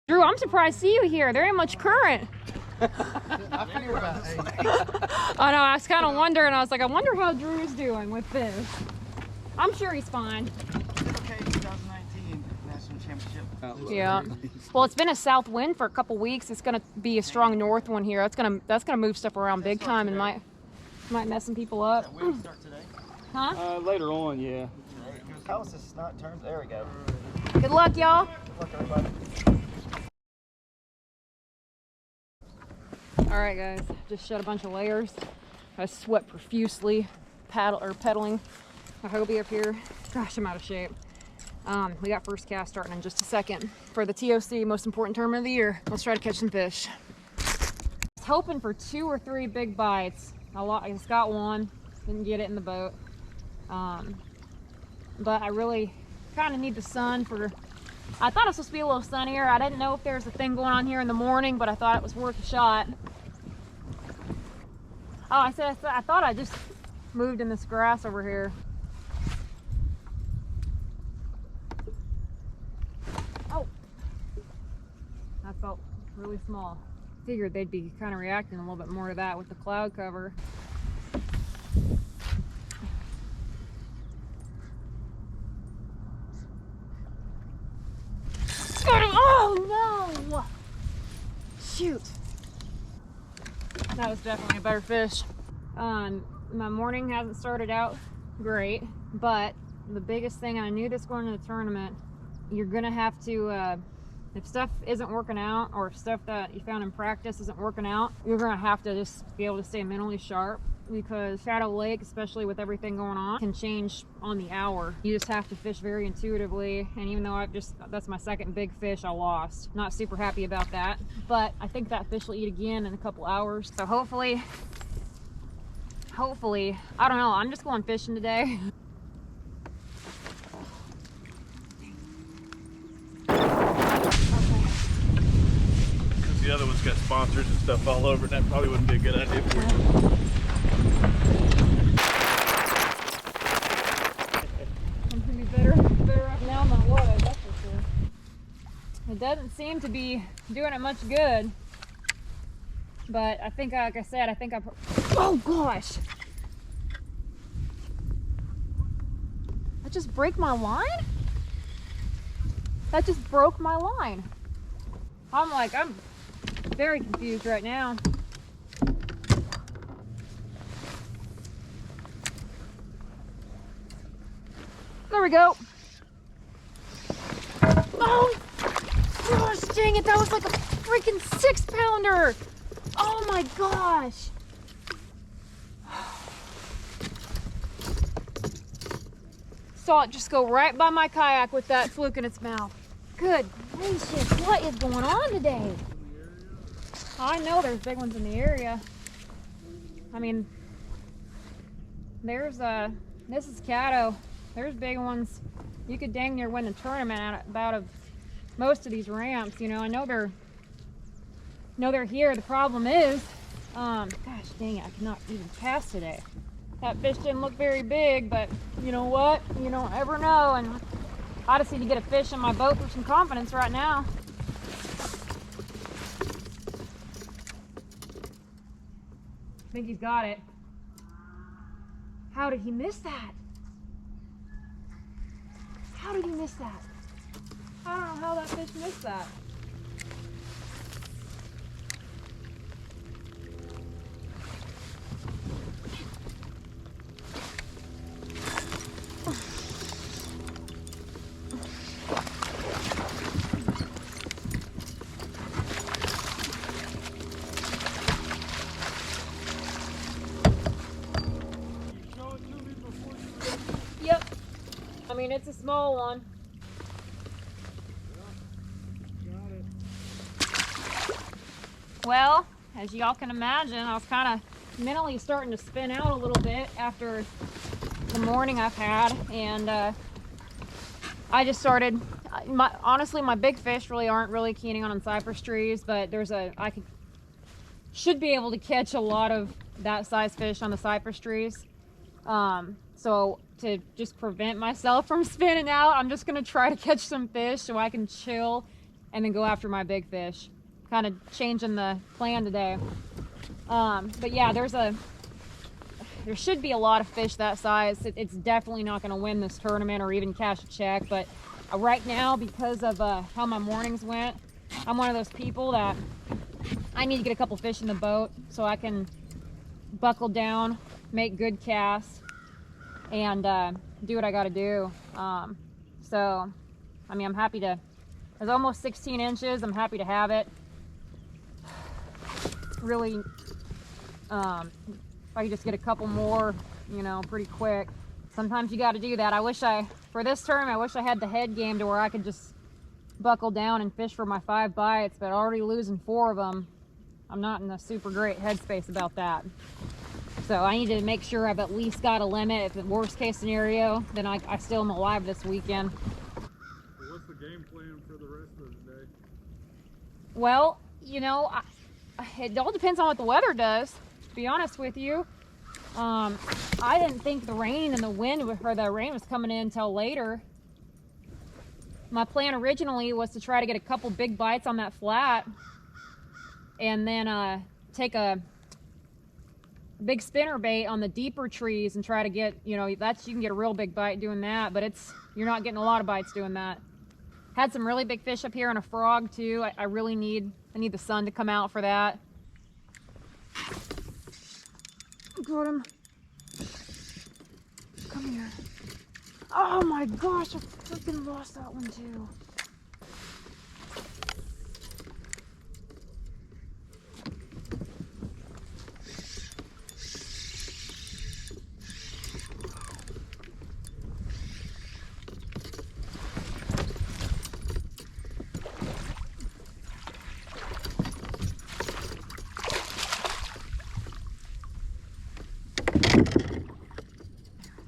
Drew, I'm surprised to see you here. There ain't much current. I figured about 8. I know, I was kind of wondering. I was like, I wonder how Drew's doing with this. I'm sure he's fine. Okay, 2019 National Championship. Yeah. Well, it's been a south wind for a couple weeks. It's gonna be a strong north one here. That's gonna move stuff around big time and might mess some people up. That wind start today? Huh? Later on, yeah. How is this not turned? There we go. Good luck, y'all. Good luck, everybody. All right, guys. Just shed a bunch of layers. I sweat profusely, pedaling. I Hobie up here. Gosh, I'm out of shape. We got first cast starting in just a second for the TOC, most important tournament of the year. Let's try to catch some fish. I was hoping for 2 or 3 big bites. I just got one, didn't get it in the boat. But I really kind of need the sun for, I thought it was supposed to be a little sunnier. I didn't know if there was a thing going on here in the morning, but I thought it was worth a shot. Oh, I thought I just moved in this grass over here. Oh, that felt really small. Figured they'd be kind of reacting a little bit more to that with the cloud cover. Oh no! Shoot! That was definitely a better fish. My morning hasn't started out great, but the biggest thing, and I knew this going into the tournament, you're gonna have to, if stuff isn't working out, or if stuff that you found in practice isn't working out, you're gonna have to just be able to stay mentally sharp, because Shadow Lake, especially with everything going on, can change on the hour. You just have to fish very intuitively, and even though that's my second big fish I lost. Not super happy about that, but I think that fish will eat again in a couple hours. So hopefully, I don't know, I'm just going fishing today. The other one's got sponsors and stuff all over, and that probably wouldn't be a good idea for you. I'm gonna be better off now than I was, that's for sure. It doesn't seem to be doing it much good, but I think, like I said, oh gosh! That just broke my line? That just broke my line. I'm very confused right now. There we go. Oh gosh, dang it, that was like a freaking 6-pounder. Oh my gosh. Saw it just go right by my kayak with that fluke in its mouth. Good gracious, what is going on today? I know there's big ones in the area. I mean, there's this is CADDO. There's big ones. You could dang near win the tournament out of most of these ramps. You know, I know they're here. The problem is, gosh dang it, I cannot even cast today. That fish didn't look very big, but you know what? You don't ever know, and I just need to get a fish in my boat for some confidence right now. I think he's got it. How did he miss that? How did he miss that? I don't know how that fish missed that. Yep. I mean, it's a small one. Well, as y'all can imagine, I was kind of mentally starting to spin out a little bit after the morning I've had, and I just started, honestly, my big fish really aren't really keening on cypress trees, but should be able to catch a lot of that size fish on the cypress trees. So to just prevent myself from spinning out, I'm just gonna try to catch some fish so I can chill and then go after my big fish. Kind of changing the plan today. But yeah, there should be a lot of fish that size. It's definitely not going to win this tournament or even cash a check, but right now, because of how my mornings went, I'm one of those people that I need to get a couple fish in the boat so I can buckle down, make good casts, and do what I got to do. So, I mean, I'm happy to, it's almost 16 inches. I'm happy to have it. Really, if I could just get a couple more, you know, pretty quick. Sometimes you got to do that. For this tournament, I wish I had the head game to where I could just buckle down and fish for my 5 bites, but already losing 4 of them, I'm not in a super great headspace about that. So I need to make sure I've at least got a limit. If the worst case scenario, then I still am alive this weekend. What's the game plan for the rest of the day? Well, you know, it all depends on what the weather does, to be honest with you. I didn't think the rain and the wind, or the rain was coming in until later. My plan originally was to try to get a couple big bites on that flat and then take a big spinner bait on the deeper trees and try to get, you know, you can get a real big bite doing that, but you're not getting a lot of bites doing that. Had some really big fish up here and a frog too. I really need the sun to come out for that. Got him. Come here. Oh my gosh, I freaking lost that one too.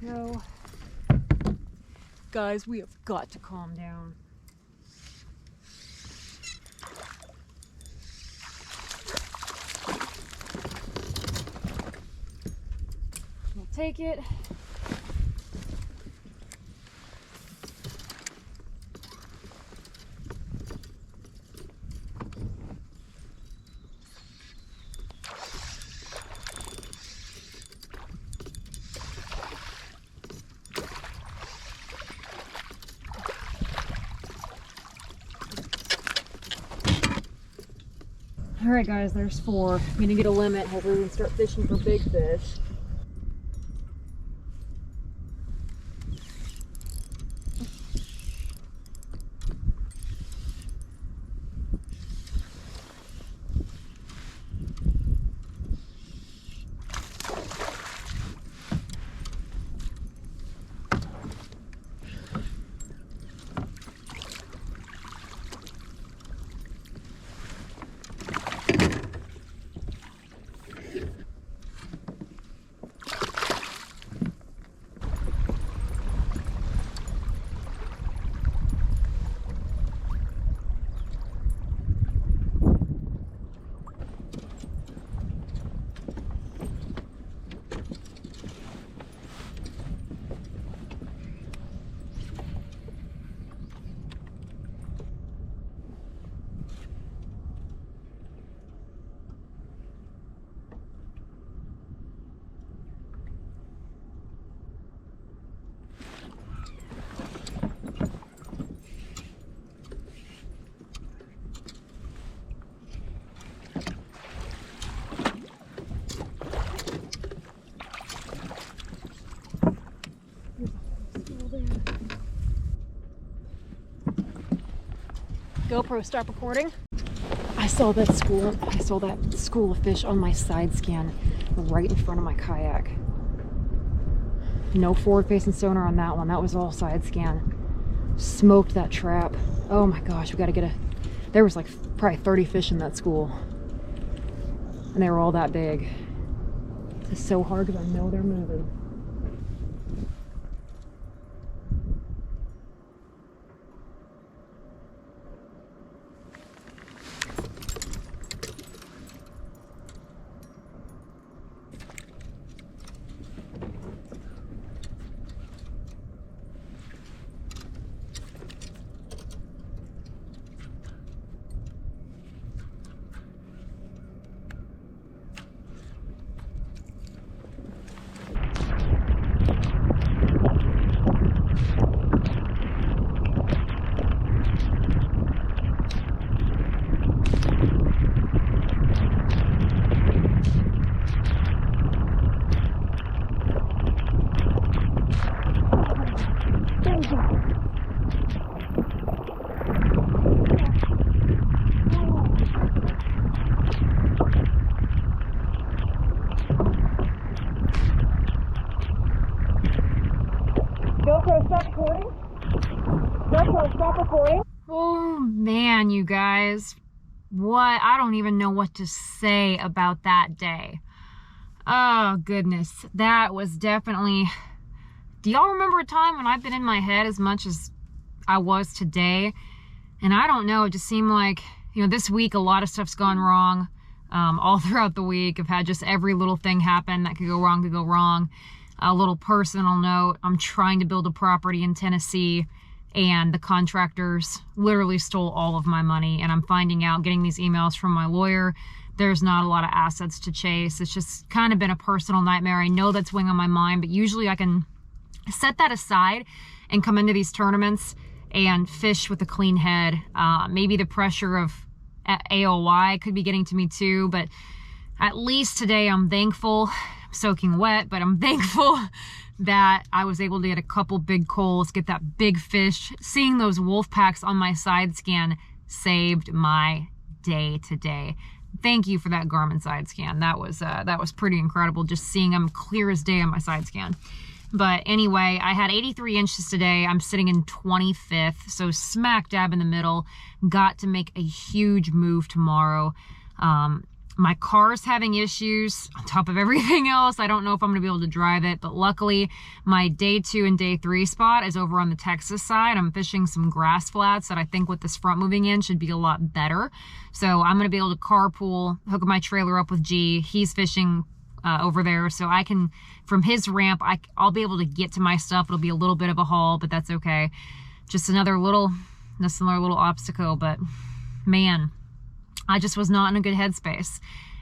No. Guys, we have got to calm down. We'll take it. Alright guys, there's 4. I'm gonna get a limit. Hopefully we can start fishing for big fish. GoPro, stop recording. I saw that school of fish on my side scan right in front of my kayak. No forward facing sonar on that one. That was all side scan. Smoked that trap. Oh my gosh, we gotta get there was like probably 30 fish in that school. And they were all that big. It's so hard because I know they're moving. Oh man, you guys. What? I don't even know what to say about that day. Oh goodness. That was definitely... Do y'all remember a time when I've been in my head as much as I was today? And I don't know, it just seemed like, you know, this week a lot of stuff's gone wrong. All throughout the week, I've had just every little thing happen that could go wrong. A little personal note, I'm trying to build a property in Tennessee, and the contractors literally stole all of my money, and I'm finding out, getting these emails from my lawyer, there's not a lot of assets to chase. It's just kind of been a personal nightmare. I know that's weighing on my mind, but usually I can set that aside and come into these tournaments and fish with a clean head. Maybe the pressure of AOY could be getting to me too, but at least today I'm thankful. I'm soaking wet, but I'm thankful that I was able to get a couple big coals, get that big fish. Seeing those wolf packs on my side scan saved my day today. Thank you for that Garmin side scan. That was pretty incredible, just seeing them clear as day on my side scan. But anyway, I had 83 inches today. I'm sitting in 25th, so smack dab in the middle. Got to make a huge move tomorrow. My car's having issues on top of everything else. I don't know if I'm gonna be able to drive it, but luckily my day 2 and day 3 spot is over on the Texas side. I'm fishing some grass flats that I think with this front moving in should be a lot better. So I'm gonna be able to carpool, hook my trailer up with G. He's fishing over there, so I can, from his ramp, I'll be able to get to my stuff. It'll be a little bit of a haul, but that's okay. Just another little obstacle, but man, I just was not in a good headspace.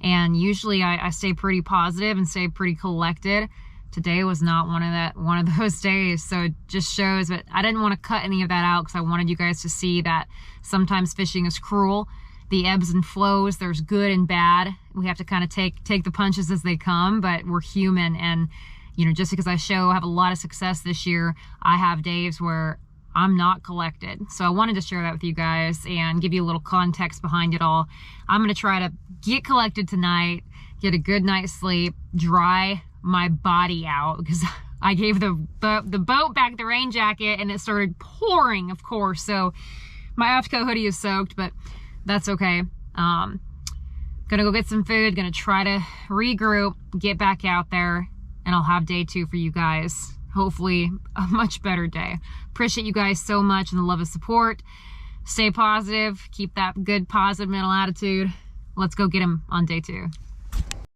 And usually I stay pretty positive and stay pretty collected. Today was not one of those days, so it just shows. But I didn't want to cut any of that out because I wanted you guys to see that sometimes fishing is cruel. The ebbs and flows, there's good and bad. We have to kind of take the punches as they come, but we're human. And you know, just because I have a lot of success this year, I have days where I'm not collected. So I wanted to share that with you guys and give you a little context behind it all. I'm gonna try to get collected tonight, get a good night's sleep, dry my body out, because I gave the boat back the rain jacket and it started pouring, of course. So my AFTCO hoodie is soaked, but that's okay. Gonna go get some food, gonna try to regroup, get back out there, and I'll have day 2 for you guys. Hopefully a much better day. Appreciate you guys so much and the love and support. Stay positive, keep that good positive mental attitude. Let's go get him on day 2.